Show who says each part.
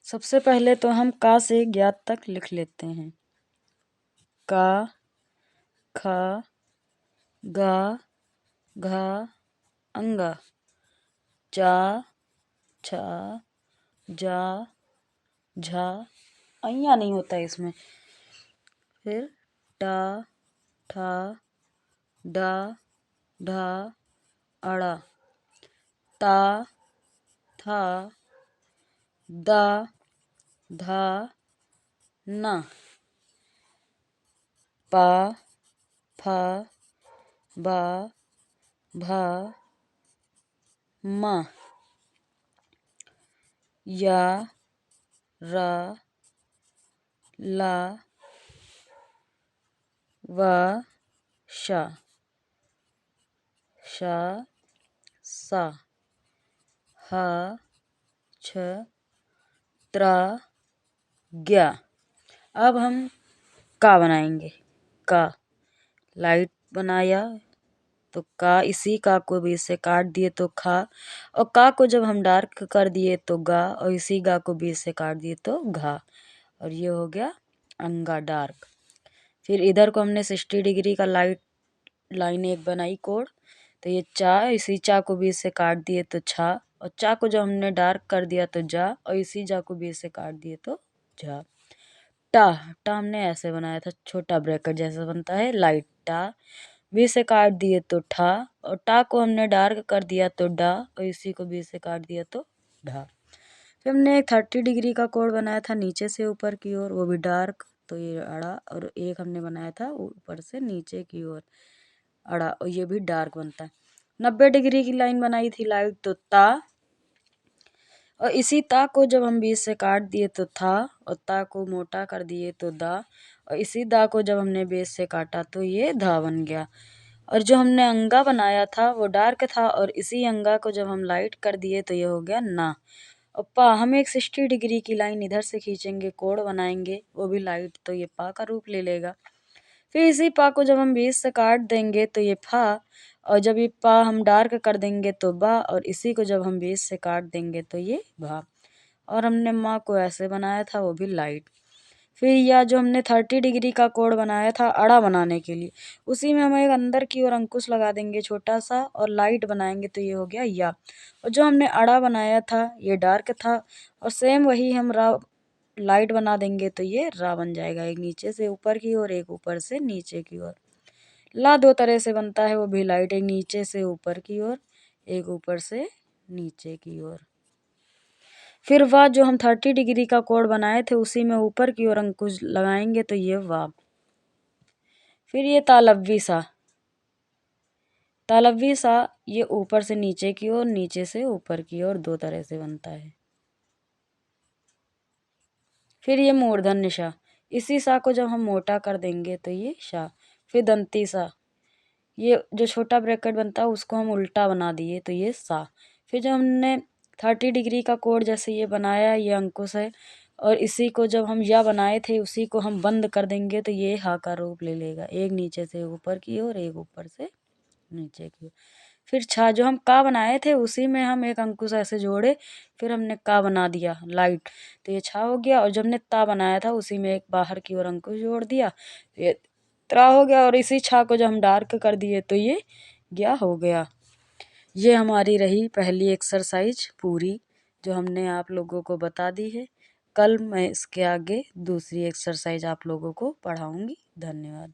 Speaker 1: सबसे पहले तो हम का से ज्ञात तक लिख लेते हैं। का, ख, गा, घा, अंगा, चा, छा, जा, झा, अइया नहीं होता है इसमें। फिर टा, ठा, डा, ढा, अड़ा, ता, था, दा, धा, ना, पा, फा, बा, भा, मा, या, रा, ला, वा, शा, शा, सा, हा, छ, त्रा, ज्ञा। अब हम का बनाएंगे। का लाइट बनाया तो का, इसी का को भी इससे काट दिए तो खा, और का को जब हम डार्क कर दिए तो गा, और इसी गा को भी इससे काट दिए तो घा, और ये हो गया अंगा डार्क। फिर इधर को हमने 60 डिग्री का लाइन एक बनाई कोड, तो ये चा, इसी चा को भी इससे काट दिए तो छा, और चा को जब हमने डार्क कर दिया तो जा, और इसी जा को भी इससे काट दिए तो झा। टा, टा हमने ऐसे बनाया था, छोटा ब्रैकेट जैसा बनता है, लाइट टा, बी से काट दिए तो ठा, और टा को हमने डार्क कर दिया तो डा, और इसी को बी से काट दिया तो ढा। फिर हमने एक 30 डिग्री का कोड बनाया था नीचे से ऊपर की ओर, वो भी डार्क, तो ये अड़ा, और एक हमने बनाया था ऊपर से नीचे की ओर अड़ा, और ये भी डार्क बनता है। 90 डिग्री की लाइन बनाई थी लाइट, तो ता, और इसी ता को जब हम बीच से काट दिए तो था, और ता को मोटा कर दिए तो दा, और इसी दा को जब हमने बेस से काटा तो ये धा बन गया। और जो हमने अंगा बनाया था वो डार्क था, और इसी अंगा को जब हम लाइट कर दिए तो ये हो गया ना। और पा, हम एक 60 डिग्री की लाइन इधर से खींचेंगे, कोड बनाएंगे, वो भी लाइट, तो ये पा का रूप ले लेगा। फिर इसी पा को जब हम बीच से काट देंगे तो ये फा, और जब ये पा हम डार्क कर देंगे तो बा, और इसी को जब हम बीच से काट देंगे तो ये भा। और हमने माँ को ऐसे बनाया था, वो भी लाइट। फिर या जो हमने 30 डिग्री का कोड बनाया था अड़ा बनाने के लिए, उसी में हम एक अंदर की ओर अंकुश लगा देंगे छोटा सा, और लाइट बनाएंगे तो ये हो गया या। और जो हमने अड़ा बनाया था ये डार्क था, और सेम वही हम लाइट बना देंगे तो ये रा बन जाएगा, एक नीचे से ऊपर की ओर, एक ऊपर से नीचे की ओर। ला दो तरह से बनता है, वो भी लाइट, एक नीचे से ऊपर की ओर, एक ऊपर से नीचे की ओर। फिर वाह, जो हम 30 डिग्री का कोड बनाए थे उसी में ऊपर की ओर अंकुश लगाएंगे तो ये वाह। फिर ये तालव्य सा, तालव्य सा ये ऊपर से नीचे की ओर, नीचे से ऊपर की ओर, दो तरह से बनता है। फिर ये मूर्धन्य सा, इसी सा को जब हम मोटा कर देंगे तो ये शा। फिर दंती सा, ये जो छोटा ब्रैकेट बनता है उसको हम उल्टा बना दिए तो ये सा। फिर जब हमने 30 डिग्री का कोड जैसे ये बनाया, ये अंकुश है, और इसी को जब हम या बनाए थे उसी को हम बंद कर देंगे तो ये हा का रूप ले लेगा, एक नीचे से ऊपर की ओर, एक ऊपर से नीचे की ओर। फिर छा, जो हम का बनाए थे उसी में हम एक अंकुश ऐसे जोड़े, फिर हमने का बना दिया लाइट, तो ये छा हो गया। और जब हमने ता बनाया था उसी में एक बाहर की ओर अंकुश जोड़ दिया, तो ये त्रा हो गया। और इसी छा को जब हम डार्क कर दिए तो ये ज्ञा हो गया। ये हमारी रही पहली एक्सरसाइज पूरी, जो हमने आप लोगों को बता दी है। कल मैं इसके आगे दूसरी एक्सरसाइज आप लोगों को पढ़ाऊंगी। धन्यवाद।